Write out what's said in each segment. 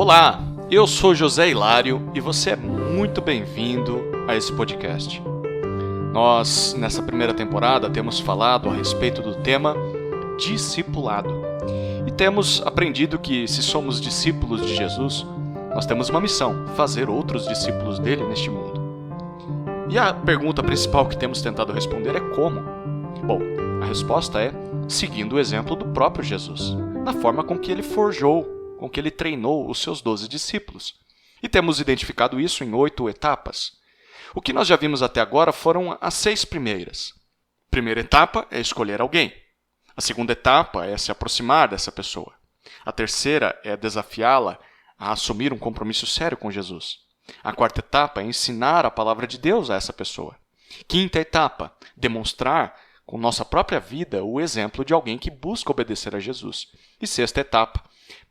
Olá, eu sou José Hilário e você é muito bem-vindo a esse podcast. Nós, nessa primeira temporada, temos falado a respeito do tema discipulado. E temos aprendido que, se somos discípulos de Jesus, nós temos uma missão: fazer outros discípulos dele neste mundo. E a pergunta principal que temos tentado responder é como? Bom, a resposta é seguindo o exemplo do próprio Jesus, na forma com que ele forjou, com que ele treinou os seus 12 discípulos. E temos identificado isso em 8 etapas. O que nós já vimos até agora foram as 6 primeiras. A primeira etapa é escolher alguém. A segunda etapa é se aproximar dessa pessoa. A terceira é desafiá-la a assumir um compromisso sério com Jesus. A quarta etapa é ensinar a palavra de Deus a essa pessoa. Quinta etapa, demonstrar com nossa própria vida o exemplo de alguém que busca obedecer a Jesus. E sexta etapa,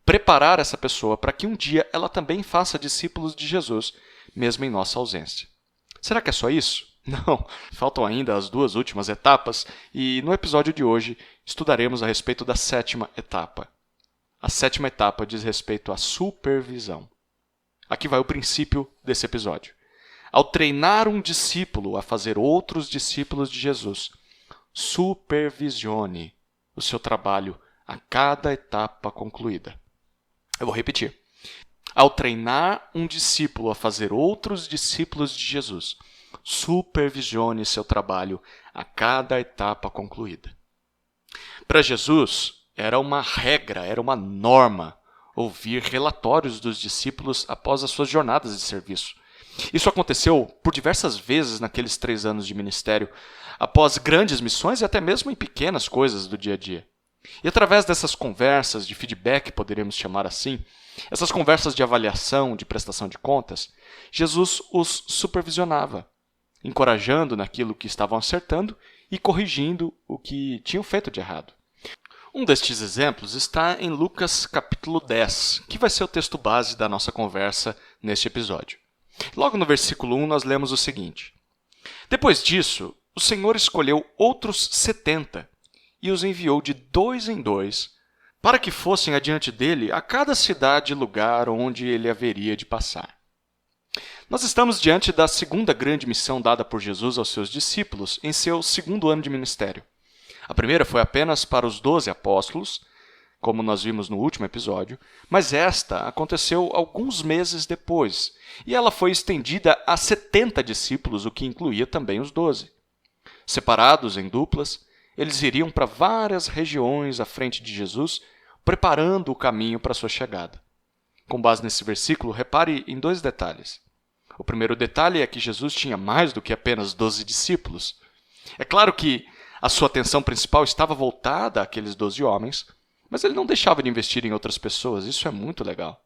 preparar essa pessoa para que um dia ela também faça discípulos de Jesus, mesmo em nossa ausência. Será que é só isso? Não, faltam ainda as 2 últimas etapas e no episódio de hoje estudaremos a respeito da 7ª etapa. A 7ª etapa diz respeito à supervisão. Aqui vai o princípio desse episódio. Ao treinar um discípulo a fazer outros discípulos de Jesus, supervisione o seu trabalho a cada etapa concluída. Eu vou repetir. Ao treinar um discípulo a fazer outros discípulos de Jesus, supervisione seu trabalho a cada etapa concluída. Para Jesus, era uma regra, era uma norma ouvir relatórios dos discípulos após as suas jornadas de serviço. Isso aconteceu por diversas vezes naqueles 3 anos de ministério, após grandes missões e até mesmo em pequenas coisas do dia a dia. E através dessas conversas de feedback, poderíamos chamar assim, essas conversas de avaliação, de prestação de contas, Jesus os supervisionava, encorajando naquilo que estavam acertando e corrigindo o que tinham feito de errado. Um destes exemplos está em Lucas capítulo 10, que vai ser o texto base da nossa conversa neste episódio. Logo no versículo 1 nós lemos o seguinte: Depois disso, o Senhor escolheu outros 70 e os enviou de 2 em 2 para que fossem adiante dele a cada cidade e lugar onde ele haveria de passar. Nós estamos diante da segunda grande missão dada por Jesus aos seus discípulos em seu 2º ano de ministério. A primeira foi apenas para os 12 apóstolos, como nós vimos no último episódio, mas esta aconteceu alguns meses depois, e ela foi estendida a 70 discípulos, o que incluía também os 12. Separados em duplas, eles iriam para várias regiões à frente de Jesus, preparando o caminho para sua chegada. Com base nesse versículo, repare em 2 detalhes. O primeiro detalhe é que Jesus tinha mais do que apenas 12 discípulos. É claro que a sua atenção principal estava voltada àqueles 12 homens, mas ele não deixava de investir em outras pessoas. Isso é muito legal.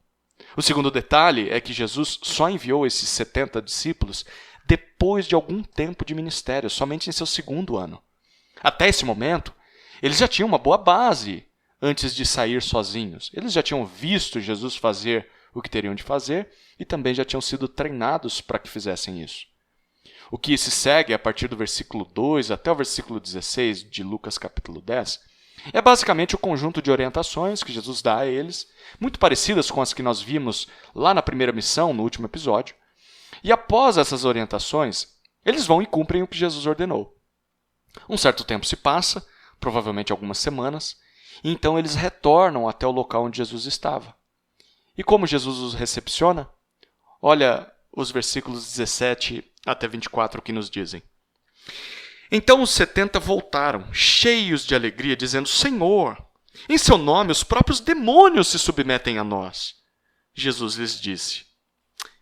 O segundo detalhe é que Jesus só enviou esses 70 discípulos depois de algum tempo de ministério, somente em seu 2º ano. Até esse momento, eles já tinham uma boa base antes de sair sozinhos. Eles já tinham visto Jesus fazer o que teriam de fazer e também já tinham sido treinados para que fizessem isso. O que se segue a partir do versículo 2 até o versículo 16 de Lucas capítulo 10 é basicamente o conjunto de orientações que Jesus dá a eles, muito parecidas com as que nós vimos lá na primeira missão, no último episódio. E após essas orientações, eles vão e cumprem o que Jesus ordenou. Um certo tempo se passa, provavelmente algumas semanas, e então eles retornam até o local onde Jesus estava. E como Jesus os recepciona? Olha os versículos 17 até 24 que nos dizem. Então os 70 voltaram, cheios de alegria, dizendo: Senhor, em seu nome os próprios demônios se submetem a nós. Jesus lhes disse: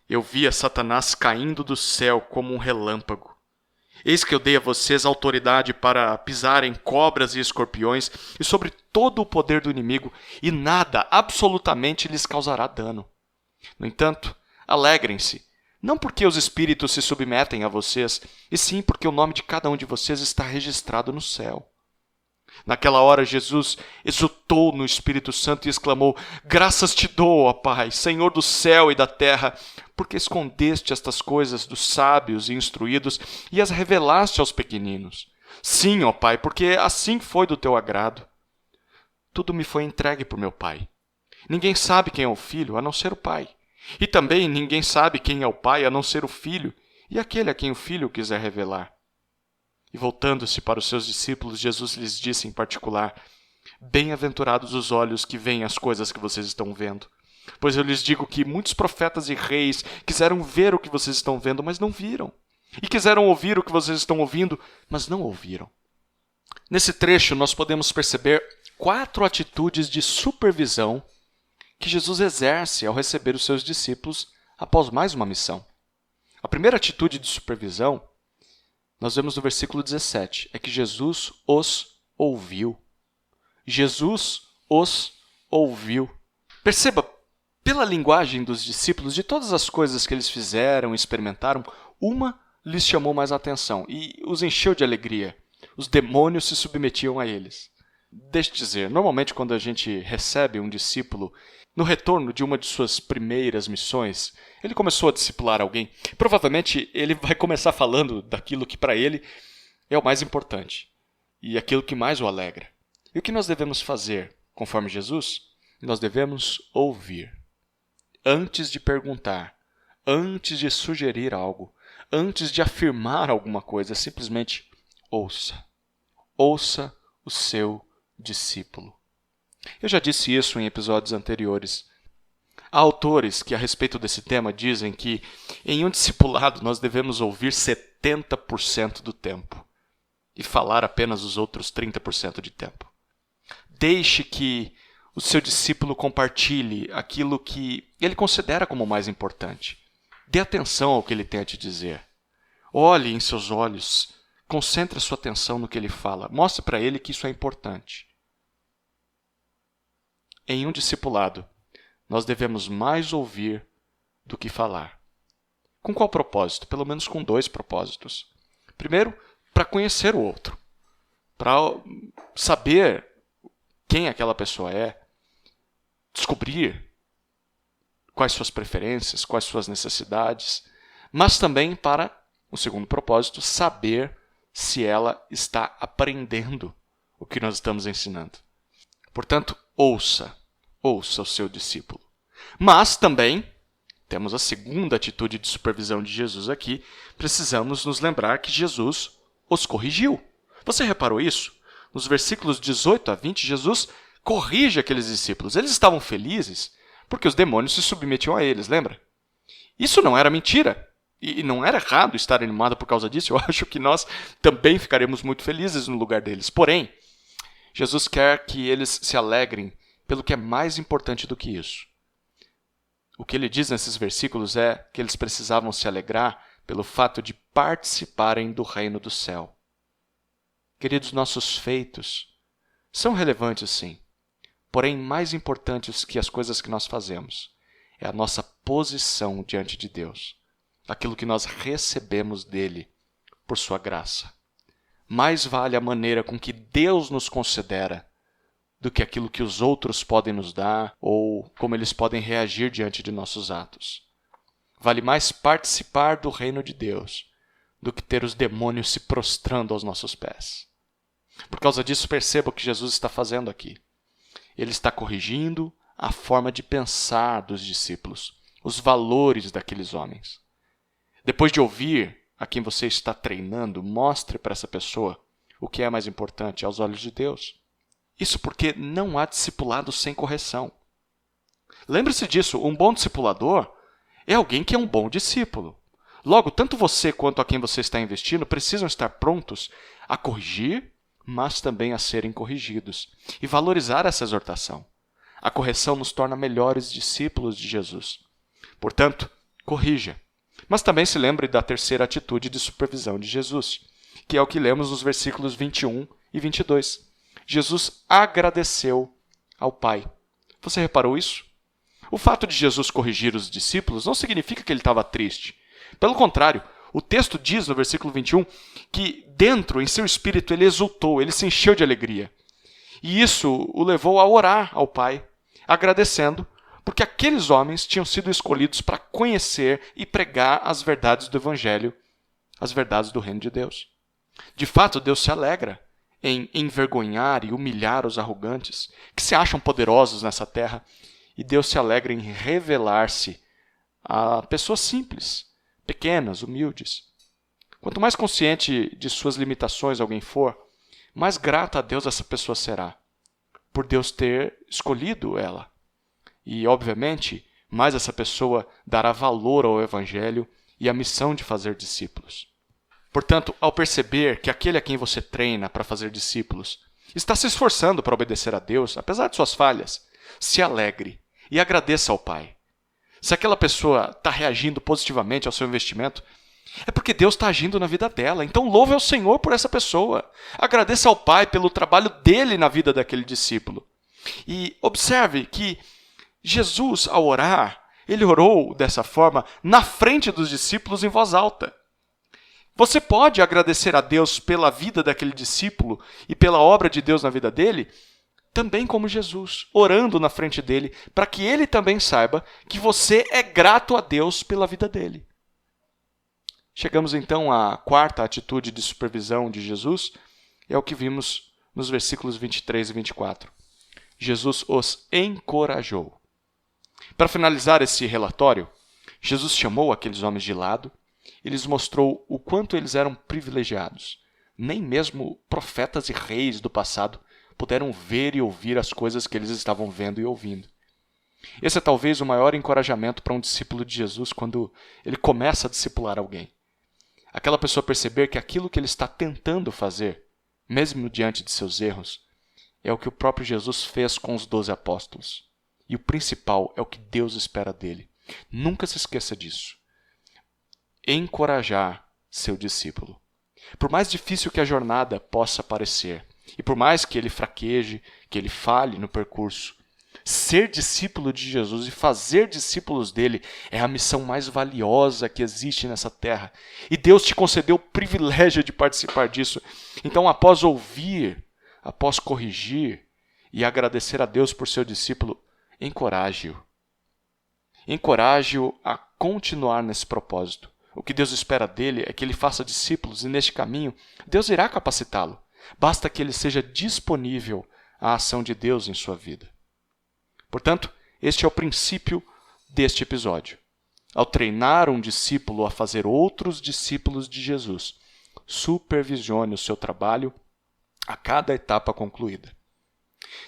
Eu via Satanás caindo do céu como um relâmpago. Eis que eu dei a vocês autoridade para pisarem cobras e escorpiões e sobre todo o poder do inimigo, e nada, absolutamente, lhes causará dano. No entanto, alegrem-se, não porque os espíritos se submetem a vocês, e sim porque o nome de cada um de vocês está registrado no céu. Naquela hora, Jesus exultou no Espírito Santo e exclamou: Graças te dou, ó Pai, Senhor do céu e da terra, porque escondeste estas coisas dos sábios e instruídos e as revelaste aos pequeninos. Sim, ó Pai, porque assim foi do teu agrado. Tudo me foi entregue por meu Pai. Ninguém sabe quem é o Filho, a não ser o Pai. E também ninguém sabe quem é o Pai, a não ser o Filho, e aquele a quem o Filho quiser revelar. E voltando-se para os seus discípulos, Jesus lhes disse em particular: Bem-aventurados os olhos que veem as coisas que vocês estão vendo. Pois eu lhes digo que muitos profetas e reis quiseram ver o que vocês estão vendo, mas não viram. E quiseram ouvir o que vocês estão ouvindo, mas não ouviram. Nesse trecho, nós podemos perceber 4 atitudes de supervisão que Jesus exerce ao receber os seus discípulos após mais uma missão. A primeira atitude de supervisão, nós vemos no versículo 17, é que Jesus os ouviu. Jesus os ouviu. Perceba, pela linguagem dos discípulos, de todas as coisas que eles fizeram e experimentaram, uma lhes chamou mais atenção e os encheu de alegria. Os demônios se submetiam a eles. Deixa eu dizer, normalmente quando a gente recebe um discípulo no retorno de uma de suas primeiras missões, ele começou a discipular alguém, provavelmente ele vai começar falando daquilo que para ele é o mais importante e aquilo que mais o alegra. E o que nós devemos fazer, conforme Jesus? Nós devemos ouvir. Antes de perguntar, antes de sugerir algo, antes de afirmar alguma coisa, simplesmente ouça. Ouça o seu discípulo. Eu já disse isso em episódios anteriores. Há autores que, a respeito desse tema, dizem que em um discipulado nós devemos ouvir 70% do tempo e falar apenas os outros 30% de tempo. Deixe que o seu discípulo compartilhe aquilo que ele considera como mais importante. Dê atenção ao que ele tem a te dizer. Olhe em seus olhos, concentre a sua atenção no que ele fala. Mostre para ele que isso é importante. Em um discipulado, nós devemos mais ouvir do que falar. Com qual propósito? Pelo menos com 2 propósitos. Primeiro, para conhecer o outro, para saber quem aquela pessoa é, descobrir quais suas preferências, quais suas necessidades, mas também para, o segundo propósito, saber se ela está aprendendo o que nós estamos ensinando. Portanto, ouça o seu discípulo. Mas também, temos a segunda atitude de supervisão de Jesus aqui, precisamos nos lembrar que Jesus os corrigiu. Você reparou isso? Nos versículos 18 a 20, Jesus corrige aqueles discípulos. Eles estavam felizes porque os demônios se submetiam a eles, lembra? Isso não era mentira. E não era errado estar animado por causa disso. Eu acho que nós também ficaremos muito felizes no lugar deles. Porém, Jesus quer que eles se alegrem pelo que é mais importante do que isso. O que ele diz nesses versículos é que eles precisavam se alegrar pelo fato de participarem do reino do céu. Queridos, nossos feitos são relevantes, sim. Porém, mais importantes que as coisas que nós fazemos é a nossa posição diante de Deus, aquilo que nós recebemos dele por sua graça. Mais vale a maneira com que Deus nos considera do que aquilo que os outros podem nos dar ou como eles podem reagir diante de nossos atos. Vale mais participar do reino de Deus do que ter os demônios se prostrando aos nossos pés. Por causa disso, perceba o que Jesus está fazendo aqui. Ele está corrigindo a forma de pensar dos discípulos, os valores daqueles homens. Depois de ouvir a quem você está treinando, mostre para essa pessoa o que é mais importante aos olhos de Deus. Isso porque não há discipulado sem correção. Lembre-se disso, um bom discipulador é alguém que é um bom discípulo. Logo, tanto você quanto a quem você está investindo precisam estar prontos a corrigir, mas também a serem corrigidos, e valorizar essa exortação. A correção nos torna melhores discípulos de Jesus. Portanto, corrija. Mas também se lembre da terceira atitude de supervisão de Jesus, que é o que lemos nos versículos 21 e 22. Jesus agradeceu ao Pai. Você reparou isso? O fato de Jesus corrigir os discípulos não significa que ele estava triste. Pelo contrário, o texto diz no versículo 21 que dentro, em seu espírito, ele exultou, ele se encheu de alegria. E isso o levou a orar ao Pai, agradecendo, porque aqueles homens tinham sido escolhidos para conhecer e pregar as verdades do Evangelho, as verdades do reino de Deus. De fato, Deus se alegra em envergonhar e humilhar os arrogantes, que se acham poderosos nessa terra E Deus se alegra em revelar-se a pessoas simples, pequenas, humildes. Quanto mais consciente de suas limitações alguém for, mais grata a Deus essa pessoa será, por Deus ter escolhido ela. E, obviamente, mais essa pessoa dará valor ao Evangelho e à missão de fazer discípulos. Portanto, ao perceber que aquele a quem você treina para fazer discípulos está se esforçando para obedecer a Deus, apesar de suas falhas, se alegre e agradeça ao Pai. Se aquela pessoa está reagindo positivamente ao seu investimento, é porque Deus está agindo na vida dela. Então louve ao Senhor por essa pessoa. Agradeça ao Pai pelo trabalho dele na vida daquele discípulo. E observe que Jesus, ao orar, ele orou dessa forma na frente dos discípulos em voz alta. Você pode agradecer a Deus pela vida daquele discípulo e pela obra de Deus na vida dele, também como Jesus, orando na frente dele, para que ele também saiba que você é grato a Deus pela vida dele. Chegamos então à quarta atitude de supervisão de Jesus, é o que vimos nos versículos 23 e 24. Jesus os encorajou. Para finalizar esse relatório, Jesus chamou aqueles homens de lado e lhes mostrou o quanto eles eram privilegiados. Nem mesmo profetas e reis do passado puderam ver e ouvir as coisas que eles estavam vendo e ouvindo. Esse é talvez o maior encorajamento para um discípulo de Jesus quando ele começa a discipular alguém. Aquela pessoa perceber que aquilo que ele está tentando fazer, mesmo diante de seus erros, é o que o próprio Jesus fez com os 12 apóstolos. E o principal é o que Deus espera dele. Nunca se esqueça disso. Encorajar seu discípulo. Por mais difícil que a jornada possa parecer, e por mais que ele fraqueje, que ele falhe no percurso, ser discípulo de Jesus e fazer discípulos dele é a missão mais valiosa que existe nessa terra. E Deus te concedeu o privilégio de participar disso. Então, após ouvir, após corrigir e agradecer a Deus por seu discípulo, encoraje-o. Encoraje-o a continuar nesse propósito. O que Deus espera dele é que ele faça discípulos e neste caminho Deus irá capacitá-lo. Basta que ele seja disponível à ação de Deus em sua vida. Portanto, este é o princípio deste episódio. Ao treinar um discípulo a fazer outros discípulos de Jesus, supervisione o seu trabalho a cada etapa concluída.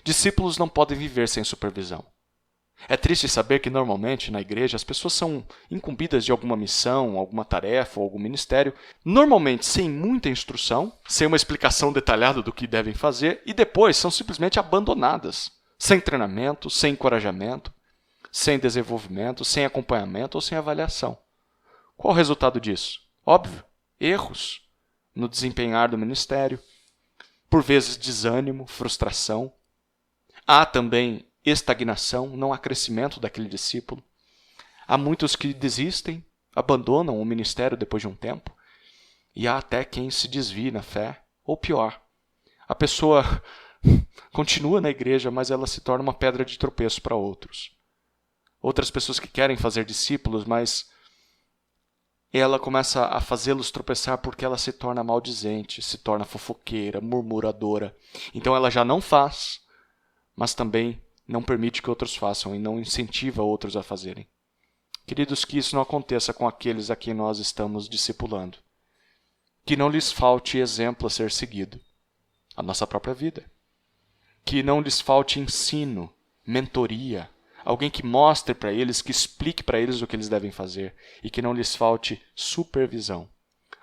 Discípulos não podem viver sem supervisão. É triste saber que normalmente na igreja as pessoas são incumbidas de alguma missão, alguma tarefa ou algum ministério, normalmente sem muita instrução, sem uma explicação detalhada do que devem fazer e depois são simplesmente abandonadas. Sem treinamento, sem encorajamento, sem desenvolvimento, sem acompanhamento ou sem avaliação. Qual o resultado disso? Óbvio, erros no desempenhar do ministério, por vezes desânimo, frustração. Há também estagnação, não há crescimento daquele discípulo. Há muitos que desistem, abandonam o ministério depois de um tempo, e há até quem se desvie na fé, ou pior, a pessoa continua na igreja, mas ela se torna uma pedra de tropeço para outros. Outras pessoas que querem fazer discípulos, mas ela começa a fazê-los tropeçar porque ela se torna maldizente, se torna fofoqueira, murmuradora. Então ela já não faz, mas também não permite que outros façam e não incentiva outros a fazerem. Queridos, que isso não aconteça com aqueles a quem nós estamos discipulando. Que não lhes falte exemplo a ser seguido, a nossa própria vida. Que não lhes falte ensino, mentoria, alguém que mostre para eles, que explique para eles o que eles devem fazer, e que não lhes falte supervisão,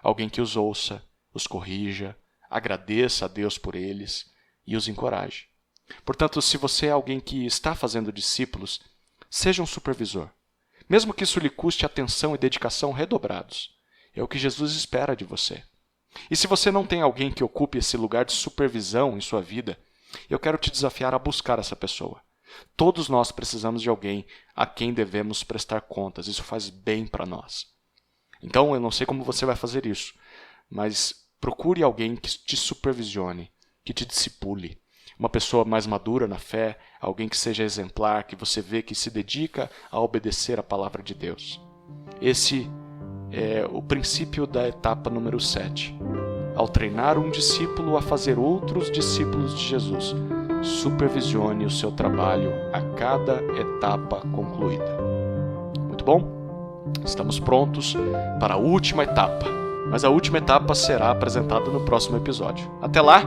alguém que os ouça, os corrija, agradeça a Deus por eles e os encoraje. Portanto, se você é alguém que está fazendo discípulos, seja um supervisor, mesmo que isso lhe custe atenção e dedicação redobrados. É o que Jesus espera de você. E se você não tem alguém que ocupe esse lugar de supervisão em sua vida, eu quero te desafiar a buscar essa pessoa. Todos nós precisamos de alguém a quem devemos prestar contas. Isso faz bem para nós. Então, eu não sei como você vai fazer isso, mas procure alguém que te supervisione, que te discipule. Uma pessoa mais madura na fé, alguém que seja exemplar, que você vê que se dedica a obedecer a palavra de Deus. Esse é o princípio da etapa número 7. Ao treinar um discípulo a fazer outros discípulos de Jesus, supervisione o seu trabalho a cada etapa concluída. Muito bom? Estamos prontos para a última etapa, mas a última etapa será apresentada no próximo episódio. Até lá,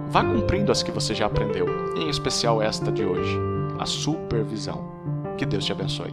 vá cumprindo as que você já aprendeu, em especial esta de hoje, a supervisão. Que Deus te abençoe.